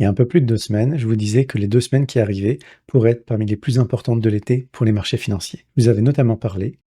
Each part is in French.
Il y a un peu plus de 2 semaines, je vous disais que les 2 semaines qui arrivaient pourraient être parmi les plus importantes de l'été pour les marchés financiers. Vous avez notamment parlé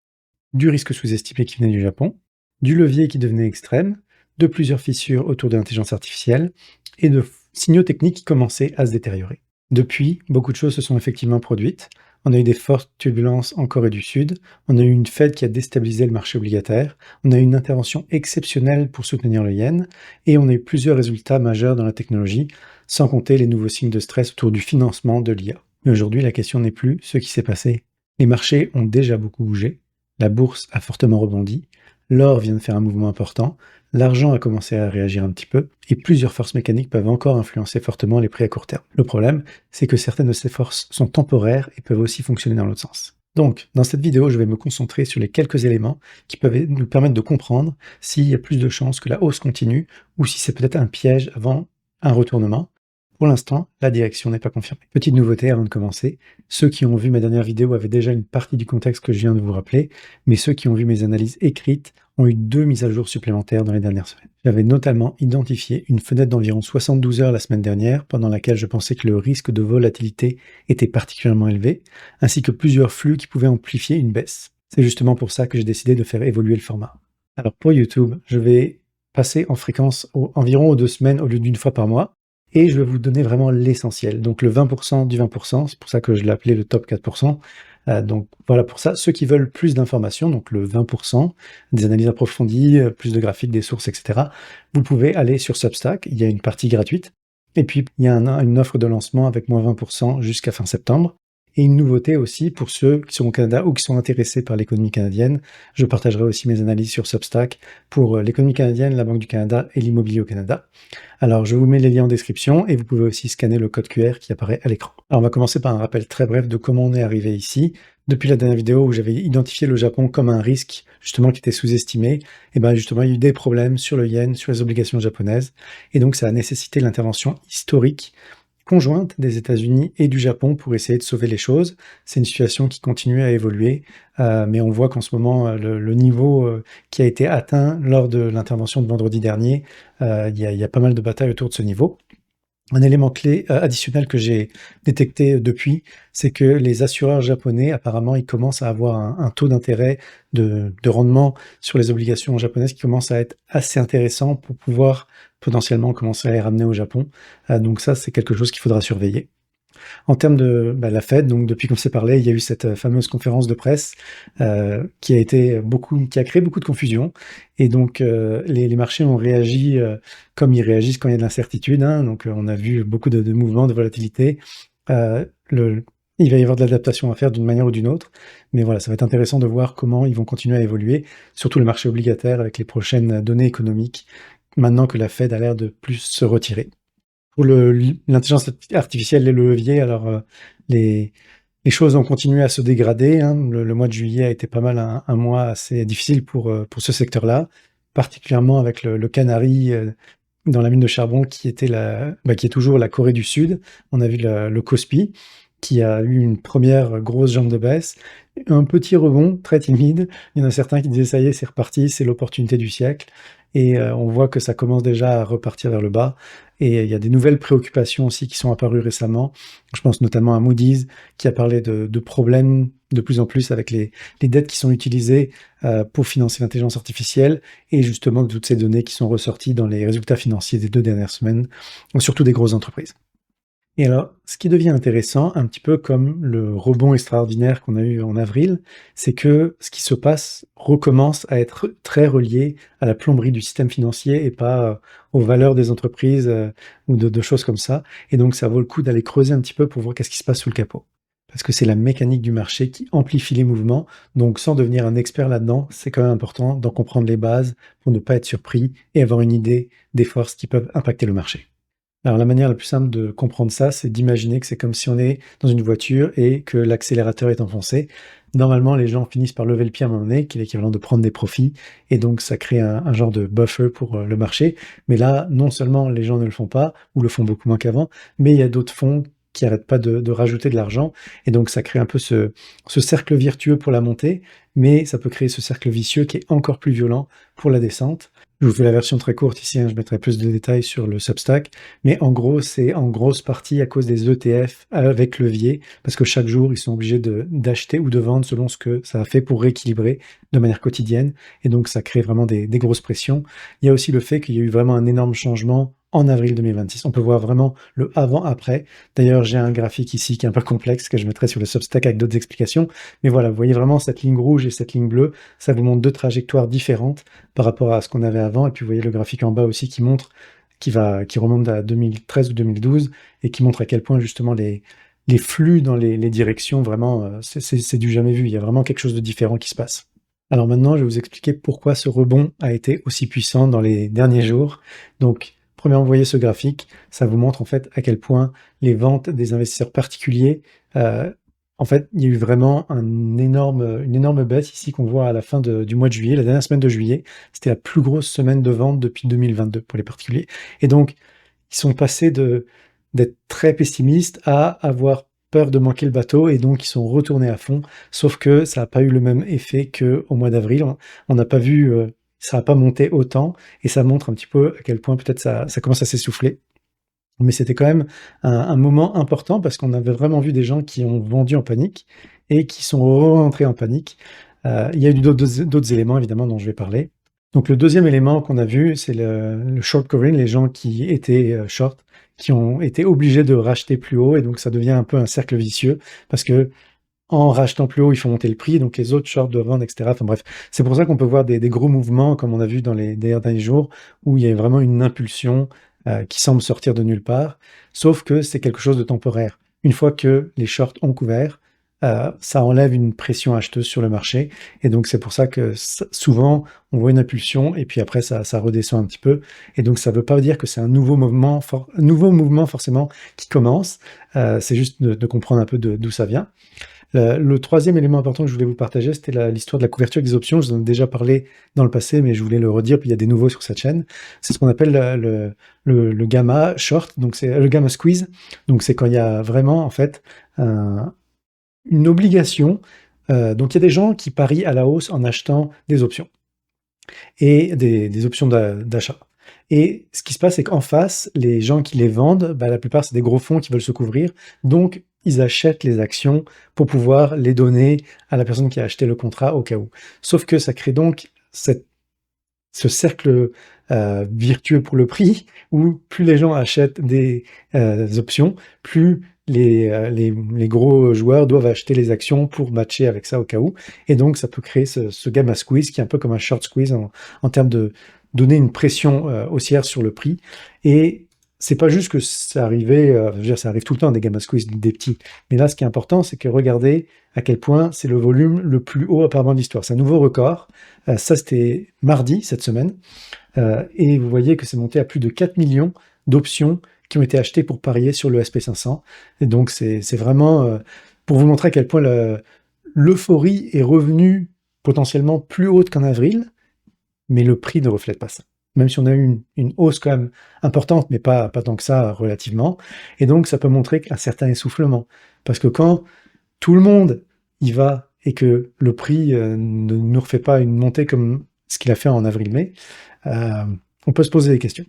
du risque sous-estimé qui venait du Japon, du levier qui devenait extrême, de plusieurs fissures autour de l'intelligence artificielle et de signaux techniques qui commençaient à se détériorer. Depuis, beaucoup de choses se sont effectivement produites. On a eu des fortes turbulences en Corée du Sud, on a eu une Fed qui a déstabilisé le marché obligataire, on a eu une intervention exceptionnelle pour soutenir le yen, et on a eu plusieurs résultats majeurs dans la technologie, sans compter les nouveaux signes de stress autour du financement de l'IA. Mais aujourd'hui, la question n'est plus ce qui s'est passé. Les marchés ont déjà beaucoup bougé, la bourse a fortement rebondi, l'or vient de faire un mouvement important, l'argent a commencé à réagir un petit peu, et plusieurs forces mécaniques peuvent encore influencer fortement les prix à court terme. Le problème, c'est que certaines de ces forces sont temporaires et peuvent aussi fonctionner dans l'autre sens. Donc, dans cette vidéo, je vais me concentrer sur les quelques éléments qui peuvent nous permettre de comprendre s'il y a plus de chances que la hausse continue, ou si c'est peut-être un piège avant un retournement. Pour l'instant, la direction n'est pas confirmée. Petite nouveauté avant de commencer, ceux qui ont vu ma dernière vidéo avaient déjà une partie du contexte que je viens de vous rappeler, mais ceux qui ont vu mes analyses écrites ont eu 2 mises à jour supplémentaires dans les dernières semaines. J'avais notamment identifié une fenêtre d'environ 72 heures la semaine dernière, pendant laquelle je pensais que le risque de volatilité était particulièrement élevé, ainsi que plusieurs flux qui pouvaient amplifier une baisse. C'est justement pour ça que j'ai décidé de faire évoluer le format. Alors pour YouTube, je vais passer en fréquence environ aux 2 semaines au lieu d'une fois par mois, et je vais vous donner vraiment l'essentiel. Donc le 20% du 20%, c'est pour ça que je l'ai appelé le top 4%. Donc voilà pour ça. Ceux qui veulent plus d'informations, donc le 20%, des analyses approfondies, plus de graphiques, des sources, etc., vous pouvez aller sur Substack, il y a une partie gratuite. Et puis il y a une offre de lancement avec moins 20% jusqu'à fin septembre. Et une nouveauté aussi pour ceux qui sont au Canada ou qui sont intéressés par l'économie canadienne, je partagerai aussi mes analyses sur Substack pour l'économie canadienne, la Banque du Canada et l'immobilier au Canada. Alors je vous mets les liens en description et vous pouvez aussi scanner le code QR qui apparaît à l'écran. Alors on va commencer par un rappel très bref de comment on est arrivé ici. Depuis la dernière vidéo où j'avais identifié le Japon comme un risque justement qui était sous-estimé, et bien justement il y a eu des problèmes sur le yen, sur les obligations japonaises, et donc ça a nécessité l'intervention historique conjointe des États-Unis et du Japon pour essayer de sauver les choses. C'est une situation qui continue à évoluer, mais on voit qu'en ce moment, le niveau qui a été atteint lors de l'intervention de vendredi dernier, il y a pas mal de batailles autour de ce niveau. Un élément clé additionnel que j'ai détecté depuis, c'est que les assureurs japonais, apparemment, ils commencent à avoir un taux d'intérêt de rendement sur les obligations japonaises qui commence à être assez intéressant pour pouvoir potentiellement commencer à les ramener au Japon. Donc ça, c'est quelque chose qu'il faudra surveiller. En termes de la Fed, donc depuis qu'on s'est parlé, il y a eu cette fameuse conférence de presse qui a créé beaucoup de confusion. Et donc les marchés ont réagi comme ils réagissent quand il y a de l'incertitude. Donc on a vu beaucoup de mouvements, de volatilité. Il va y avoir de l'adaptation à faire d'une manière ou d'une autre. Mais voilà, ça va être intéressant de voir comment ils vont continuer à évoluer, surtout le marché obligataire avec les prochaines données économiques, maintenant que la Fed a l'air de plus se retirer. Pour l'intelligence artificielle et le levier, alors les choses ont continué à se dégrader. Le mois de juillet a été pas mal un mois assez difficile pour ce secteur-là, particulièrement avec le Canari dans la mine de charbon qui est toujours la Corée du Sud. On a vu le Kospi qui a eu une première grosse jambe de baisse, un petit rebond très timide. Il y en a certains qui disaient ça y est, c'est reparti, c'est l'opportunité du siècle. Et on voit que ça commence déjà à repartir vers le bas. Et il y a des nouvelles préoccupations aussi qui sont apparues récemment. Je pense notamment à Moody's qui a parlé de problèmes de plus en plus avec les dettes qui sont utilisées pour financer l'intelligence artificielle et justement de toutes ces données qui sont ressorties dans les résultats financiers des 2 dernières semaines, surtout des grosses entreprises. Et alors, ce qui devient intéressant, un petit peu comme le rebond extraordinaire qu'on a eu en avril, c'est que ce qui se passe recommence à être très relié à la plomberie du système financier et pas aux valeurs des entreprises ou de choses comme ça. Et donc, ça vaut le coup d'aller creuser un petit peu pour voir qu'est-ce qui se passe sous le capot. Parce que c'est la mécanique du marché qui amplifie les mouvements. Donc, sans devenir un expert là-dedans, c'est quand même important d'en comprendre les bases pour ne pas être surpris et avoir une idée des forces qui peuvent impacter le marché. Alors la manière la plus simple de comprendre ça, c'est d'imaginer que c'est comme si on est dans une voiture et que l'accélérateur est enfoncé. Normalement, les gens finissent par lever le pied à un moment donné, qui est l'équivalent de prendre des profits, et donc ça crée un genre de buffer pour le marché. Mais là, non seulement les gens ne le font pas, ou le font beaucoup moins qu'avant, mais il y a d'autres fonds qui n'arrêtent pas de rajouter de l'argent. Et donc, ça crée un peu ce cercle virtueux pour la montée, mais ça peut créer ce cercle vicieux qui est encore plus violent pour la descente. Je vous fais la version très courte ici, hein, je mettrai plus de détails sur le Substack, mais en gros, c'est en grosse partie à cause des ETF avec levier, parce que chaque jour, ils sont obligés d'acheter ou de vendre selon ce que ça a fait pour rééquilibrer de manière quotidienne, et donc ça crée vraiment des grosses pressions. Il y a aussi le fait qu'il y a eu vraiment un énorme changement en avril 2026. On peut voir vraiment le avant-après. D'ailleurs, j'ai un graphique ici qui est un peu complexe, que je mettrai sur le Substack avec d'autres explications, mais voilà, vous voyez vraiment cette ligne rouge et cette ligne bleue, ça vous montre deux trajectoires différentes par rapport à ce qu'on avait avant, et puis vous voyez le graphique en bas aussi qui montre, qui remonte à 2013 ou 2012, et qui montre à quel point justement les flux dans les directions, vraiment, c'est du jamais vu, il y a vraiment quelque chose de différent qui se passe. Alors maintenant, je vais vous expliquer pourquoi ce rebond a été aussi puissant dans les derniers jours. Donc, premièrement, vous voyez ce graphique, ça vous montre en fait à quel point les ventes des investisseurs particuliers, en fait, il y a eu vraiment une énorme baisse ici qu'on voit à la fin du mois de juillet, la dernière semaine de juillet. C'était la plus grosse semaine de vente depuis 2022 pour les particuliers. Et donc, ils sont passés d'être très pessimistes à avoir peur de manquer le bateau, et donc ils sont retournés à fond, sauf que ça n'a pas eu le même effet qu'au mois d'avril. On n'a pas vu, ça n'a pas monté autant, et ça montre un petit peu à quel point peut-être ça commence à s'essouffler. Mais c'était quand même un moment important, parce qu'on avait vraiment vu des gens qui ont vendu en panique et qui sont rentrés en panique. Il y a eu d'autres éléments évidemment dont je vais parler. Donc le deuxième élément qu'on a vu, c'est le short covering, les gens qui étaient short, qui ont été obligés de racheter plus haut, et donc ça devient un peu un cercle vicieux, parce que en rachetant plus haut, ils font monter le prix, donc les autres shorts doivent vendre, etc. Enfin bref, c'est pour ça qu'on peut voir des gros mouvements, comme on a vu dans les derniers jours, où il y a vraiment une impulsion qui semble sortir de nulle part, sauf que c'est quelque chose de temporaire. Une fois que les shorts ont couvert, ça enlève une pression acheteuse sur le marché, et donc c'est pour ça que souvent on voit une impulsion, et puis après ça redescend un petit peu, et donc ça ne veut pas dire que c'est un nouveau mouvement forcément qui commence, c'est juste de comprendre un peu d'où ça vient. Le troisième élément important que je voulais vous partager, c'était l'histoire de la couverture avec des options. Je vous en ai déjà parlé dans le passé, mais je voulais le redire, puis il y a des nouveaux sur cette chaîne. C'est ce qu'on appelle le gamma short, donc c'est le gamma squeeze. Donc c'est quand il y a vraiment en fait une obligation. Donc il y a des gens qui parient à la hausse en achetant des options et des options d'achat. Et ce qui se passe, c'est qu'en face, les gens qui les vendent, bah, la plupart, c'est des gros fonds qui veulent se couvrir. Donc, ils achètent les actions pour pouvoir les donner à la personne qui a acheté le contrat au cas où. Sauf que ça crée donc ce cercle virtueux pour le prix, où plus les gens achètent des options, plus les gros joueurs doivent acheter les actions pour matcher avec ça au cas où. Et donc, ça peut créer ce gamma squeeze qui est un peu comme un short squeeze en termes de donner une pression haussière sur le prix. Et c'est pas juste que ça arrivait, je veux dire, ça arrive tout le temps des gamma squeeze des petits. Mais là, ce qui est important, c'est que regardez à quel point c'est le volume le plus haut apparemment de l'histoire. C'est un nouveau record. Ça, c'était mardi, cette semaine. Et vous voyez que c'est monté à plus de 4 millions d'options qui ont été achetées pour parier sur le SP500. Et donc, c'est vraiment pour vous montrer à quel point l'euphorie est revenue potentiellement plus haute qu'en avril, mais le prix ne reflète pas ça. Même si on a eu une hausse quand même importante, mais pas tant que ça relativement. Et donc, ça peut montrer un certain essoufflement. Parce que quand tout le monde y va et que le prix ne nous refait pas une montée comme ce qu'il a fait en avril-mai, on peut se poser des questions.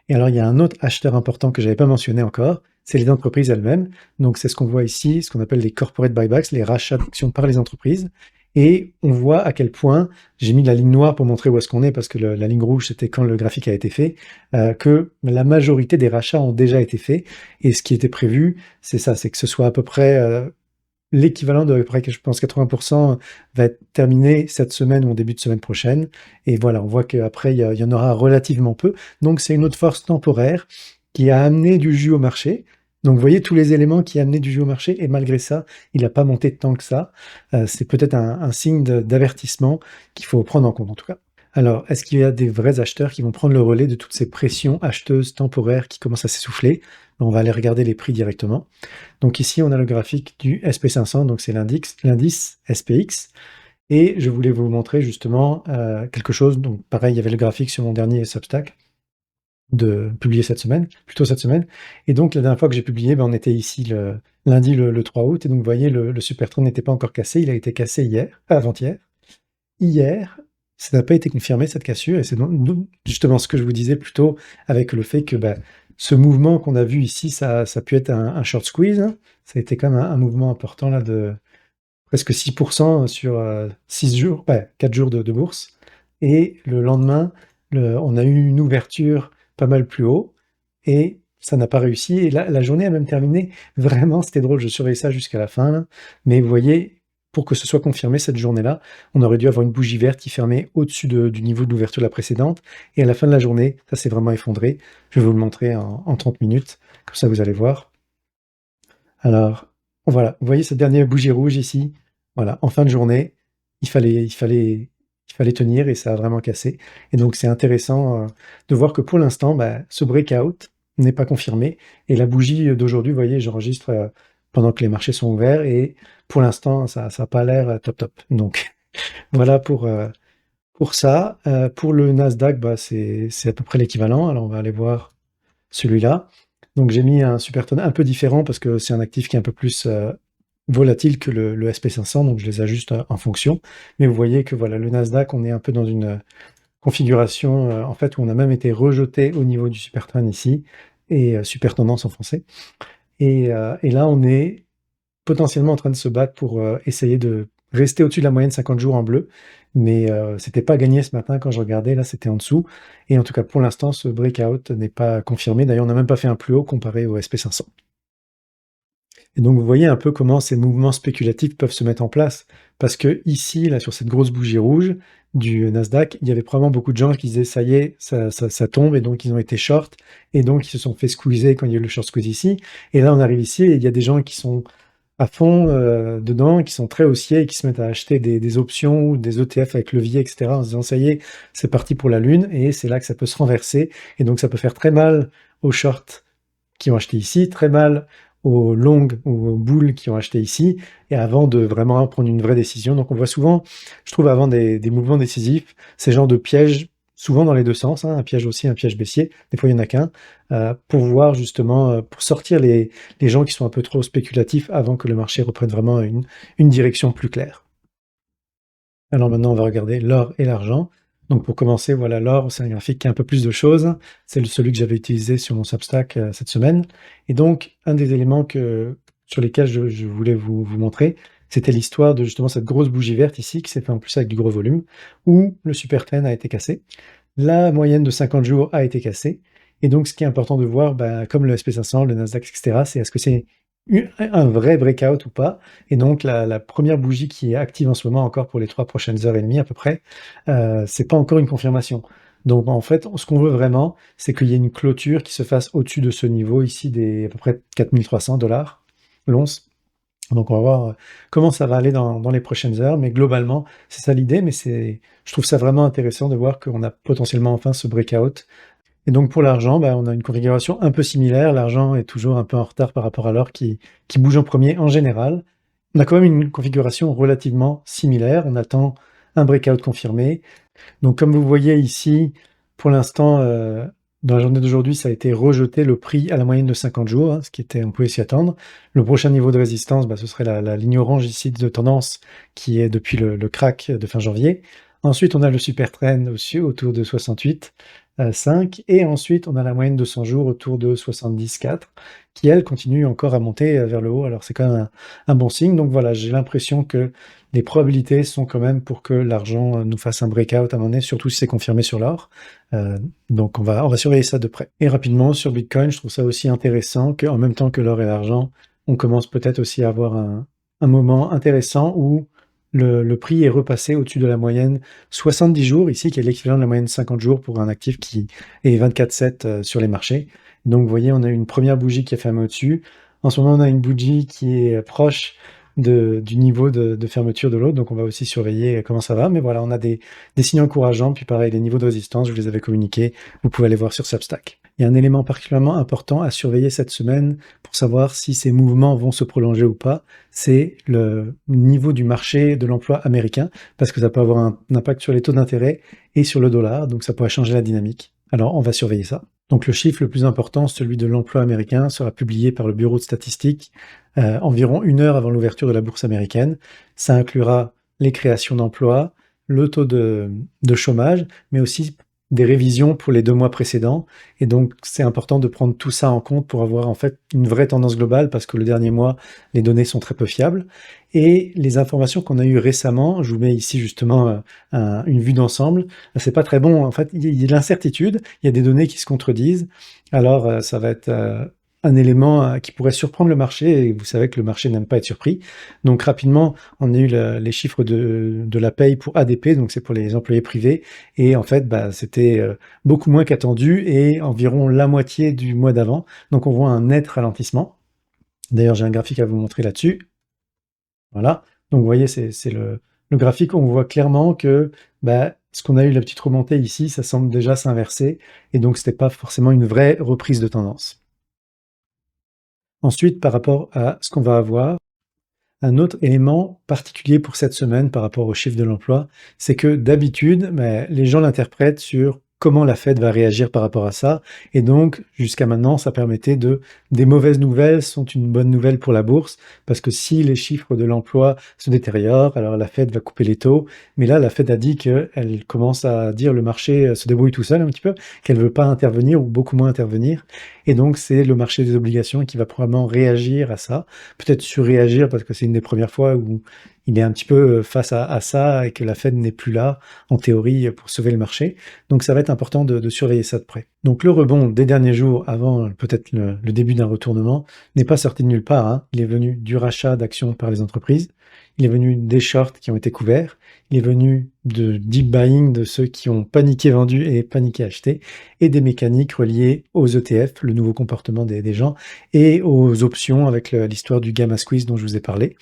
Et alors, il y a un autre acheteur important que je n'avais pas mentionné encore, c'est les entreprises elles-mêmes. Donc, c'est ce qu'on voit ici, ce qu'on appelle les corporate buybacks, les rachats d'actions par les entreprises. Et on voit à quel point, j'ai mis la ligne noire pour montrer où est-ce qu'on est, parce que la ligne rouge, c'était quand le graphique a été fait, que la majorité des rachats ont déjà été faits. Et ce qui était prévu, c'est ça, c'est que ce soit à peu près l'équivalent de à peu près, je pense, 80% va être terminé cette semaine ou en début de semaine prochaine. Et voilà, on voit qu'après, il y en aura relativement peu. Donc, c'est une autre force temporaire qui a amené du jus au marché. Donc, vous voyez tous les éléments qui amenaient du jus au marché, et malgré ça, il n'a pas monté tant que ça. C'est peut-être un signe d'avertissement qu'il faut prendre en compte, en tout cas. Alors, est-ce qu'il y a des vrais acheteurs qui vont prendre le relais de toutes ces pressions acheteuses temporaires qui commencent à s'essouffler? On va aller regarder les prix directement. Donc ici, on a le graphique du SP500, donc c'est l'indice SPX. Et je voulais vous montrer justement quelque chose. Donc pareil, il y avait le graphique sur mon dernier Substack. de publier cette semaine, plutôt cette semaine. Et donc, la dernière fois que j'ai publié, on était ici le lundi le 3 août. Et donc, vous voyez, le super trend n'était pas encore cassé. Il a été cassé avant-hier. Hier, ça n'a pas été confirmé, cette cassure. Et c'est justement ce que je vous disais plus tôt avec le fait que ce mouvement qu'on a vu ici, ça a pu être un short squeeze, hein. Ça a été quand même un mouvement important là de presque 6% sur 6 jours, 4 jours de bourse. Et le lendemain, on a eu une ouverture pas mal plus haut et ça n'a pas réussi. Et la journée a même terminé. Vraiment, c'était drôle. Je surveillais ça jusqu'à la fin, là. Mais vous voyez, pour que ce soit confirmé cette journée-là, on aurait dû avoir une bougie verte qui fermait au-dessus du niveau de l'ouverture de la précédente. Et à la fin de la journée, ça s'est vraiment effondré. Je vais vous le montrer en 30 minutes. Comme ça, vous allez voir. Alors, voilà, vous voyez cette dernière bougie rouge ici? Voilà, en fin de journée, il fallait tenir et ça a vraiment cassé. Et donc, c'est intéressant de voir que pour l'instant, ce breakout n'est pas confirmé. Et la bougie d'aujourd'hui, vous voyez, j'enregistre pendant que les marchés sont ouverts et pour l'instant, ça n'a pas l'air top top. Donc, voilà pour ça. Pour le Nasdaq, c'est à peu près l'équivalent. Alors, on va aller voir celui-là. Donc j'ai mis un Superton un peu différent parce que c'est un actif qui est un peu plus volatile que le SP500, donc je les ajuste en fonction. Mais vous voyez que voilà, le Nasdaq, on est un peu dans une configuration en fait où on a même été rejeté au niveau du Superton ici, et super tendance en français. Et là, on est potentiellement en train de se battre pour essayer de rester au-dessus de la moyenne 50 jours en bleu, mais c'était pas gagné ce matin quand je regardais, là c'était en dessous, et en tout cas pour l'instant ce breakout n'est pas confirmé, d'ailleurs on n'a même pas fait un plus haut comparé au SP500. Et donc vous voyez un peu comment ces mouvements spéculatifs peuvent se mettre en place, parce que ici, là sur cette grosse bougie rouge du Nasdaq, il y avait probablement beaucoup de gens qui disaient ça y est, ça tombe, et donc ils ont été short, et donc ils se sont fait squeezer quand il y a eu le short squeeze ici, et là on arrive ici et il y a des gens qui sont à fond dedans, qui sont très haussiers et qui se mettent à acheter des options ou des ETF avec levier, etc. en se disant ça y est, c'est parti pour la lune, et c'est là que ça peut se renverser, et donc ça peut faire très mal aux shorts qui ont acheté ici, très mal aux longs ou aux bulls qui ont acheté ici, et avant de vraiment prendre une vraie décision. Donc on voit souvent, je trouve, avant des mouvements décisifs, ces genres de pièges, souvent dans les deux sens, hein, un piège haussier, un piège baissier, des fois il n'y en a qu'un, pour voir justement, pour sortir les gens qui sont un peu trop spéculatifs avant que le marché reprenne vraiment une direction plus claire. Alors maintenant, on va regarder l'or et l'argent. Donc pour commencer, voilà, l'or, c'est un graphique qui a un peu plus de choses. C'est celui que j'avais utilisé sur mon Substack cette semaine. Et donc, un des éléments sur lesquels je voulais vous montrer, c'était l'histoire de justement cette grosse bougie verte ici, qui s'est fait en plus avec du gros volume, où le super trend a été cassé. La moyenne de 50 jours a été cassée. Et donc, ce qui est important de voir, comme le SP500, le Nasdaq, etc., c'est est-ce que c'est un vrai breakout ou pas. Et donc, la première bougie qui est active en ce moment, encore pour les 3 prochaines heures et demie à peu près, c'est pas encore une confirmation. Donc, en fait, ce qu'on veut vraiment, c'est qu'il y ait une clôture qui se fasse au-dessus de ce niveau ici des à peu près 4300 $ l'once. Donc, on va voir comment ça va aller dans les prochaines heures. Mais globalement, c'est ça l'idée. Mais je trouve ça vraiment intéressant de voir qu'on a potentiellement enfin ce breakout. Et donc pour l'argent, on a une configuration un peu similaire. L'argent est toujours un peu en retard par rapport à l'or qui bouge en premier en général. On a quand même une configuration relativement similaire. On attend un breakout confirmé. Donc comme vous voyez ici, pour l'instant, dans la journée d'aujourd'hui, ça a été rejeté le prix à la moyenne de 50 jours, hein, on pouvait s'y attendre. Le prochain niveau de résistance, ce serait la ligne orange ici de tendance qui est depuis le crack de fin janvier. Ensuite, on a le super trend aussi autour de 68. 5, et ensuite on a la moyenne de 100 jours autour de 74, qui elle continue encore à monter vers le haut, alors c'est quand même un bon signe. Donc voilà, j'ai l'impression que les probabilités sont quand même pour que l'argent nous fasse un breakout à un moment donné, surtout si c'est confirmé sur l'or. Donc on va surveiller ça de près. Et rapidement sur Bitcoin, je trouve ça aussi intéressant qu'en même temps que l'or et l'argent, on commence peut-être aussi à avoir un moment intéressant où le prix est repassé au-dessus de la moyenne 70 jours, ici, qui est l'équivalent de la moyenne 50 jours pour un actif qui est 24/7 sur les marchés. Donc, vous voyez, on a une première bougie qui a fermé au-dessus. En ce moment, on a une bougie qui est proche du niveau de fermeture de l'autre, donc on va aussi surveiller comment ça va. Mais voilà, on a des signes encourageants. Puis pareil, les niveaux de résistance, je vous les avais communiqués, vous pouvez aller voir sur Substack. Il y a un élément particulièrement important à surveiller cette semaine pour savoir si ces mouvements vont se prolonger ou pas, c'est le niveau du marché de l'emploi américain, parce que ça peut avoir un impact sur les taux d'intérêt et sur le dollar, donc ça pourrait changer la dynamique. Alors, on va surveiller ça. Donc le chiffre le plus important, celui de l'emploi américain, sera publié par le Bureau de statistique environ 1 heure avant l'ouverture de la bourse américaine. Ça inclura les créations d'emplois, le taux de chômage, mais aussi des révisions pour les 2 mois précédents. Et donc c'est important de prendre tout ça en compte pour avoir en fait une vraie tendance globale, parce que le dernier mois, les données sont très peu fiables. Et les informations qu'on a eues récemment, je vous mets ici justement une vue d'ensemble, c'est pas très bon. En fait, il y a de l'incertitude, il y a des données qui se contredisent. Alors, ça va être un élément qui pourrait surprendre le marché, et vous savez que le marché n'aime pas être surpris. Donc rapidement, on a eu les chiffres de la paye pour ADP, donc c'est pour les employés privés, et en fait, c'était beaucoup moins qu'attendu, et environ la moitié du mois d'avant. Donc on voit un net ralentissement. D'ailleurs, j'ai un graphique à vous montrer là-dessus. Voilà, donc vous voyez, c'est le graphique, on voit clairement que ce qu'on a eu, la petite remontée ici, ça semble déjà s'inverser, et donc c'était pas forcément une vraie reprise de tendance. Ensuite, par rapport à ce qu'on va avoir, un autre élément particulier pour cette semaine par rapport au chiffre de l'emploi, c'est que d'habitude, les gens l'interprètent sur comment la Fed va réagir par rapport à ça. Et donc, jusqu'à maintenant, ça permettait des mauvaises nouvelles sont une bonne nouvelle pour la bourse, parce que si les chiffres de l'emploi se détériorent, alors la Fed va couper les taux. Mais là, la Fed a dit qu'elle commence à dire le marché se débrouille tout seul un petit peu, qu'elle ne veut pas intervenir ou beaucoup moins intervenir. Et donc, c'est le marché des obligations qui va probablement réagir à ça, peut-être surréagir parce que c'est une des premières fois où il est un petit peu face à ça, et que la Fed n'est plus là, en théorie, pour sauver le marché. Donc ça va être important de surveiller ça de près. Donc le rebond des derniers jours, avant peut-être le début d'un retournement, n'est pas sorti de nulle part, hein. Il est venu du rachat d'actions par les entreprises, il est venu des shorts qui ont été couverts, il est venu de deep buying de ceux qui ont paniqué vendu et paniqué acheté, et des mécaniques reliées aux ETF, le nouveau comportement des gens, et aux options avec l'histoire du gamma squeeze dont je vous ai parlé.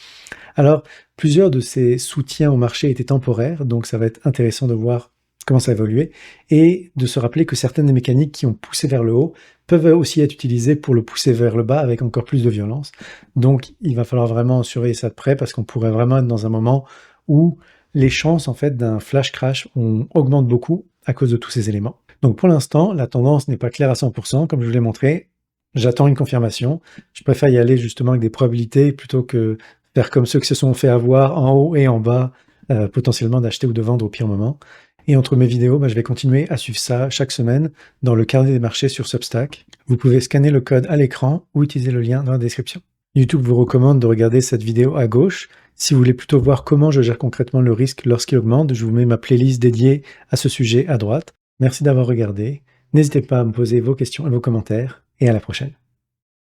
Alors, plusieurs de ces soutiens au marché étaient temporaires, donc ça va être intéressant de voir comment ça a évolué, et de se rappeler que certaines des mécaniques qui ont poussé vers le haut peuvent aussi être utilisées pour le pousser vers le bas avec encore plus de violence. Donc, il va falloir vraiment surveiller ça de près, parce qu'on pourrait vraiment être dans un moment où les chances en fait d'un flash crash augmentent beaucoup à cause de tous ces éléments. Donc pour l'instant, la tendance n'est pas claire à 100%, comme je vous l'ai montré. J'attends une confirmation. Je préfère y aller justement avec des probabilités plutôt que faire comme ceux qui se sont fait avoir en haut et en bas, potentiellement d'acheter ou de vendre au pire moment. Et entre mes vidéos, je vais continuer à suivre ça chaque semaine dans le carnet des marchés sur Substack. Vous pouvez scanner le code à l'écran ou utiliser le lien dans la description. YouTube vous recommande de regarder cette vidéo à gauche. Si vous voulez plutôt voir comment je gère concrètement le risque lorsqu'il augmente, je vous mets ma playlist dédiée à ce sujet à droite. Merci d'avoir regardé. N'hésitez pas à me poser vos questions et vos commentaires, et à la prochaine.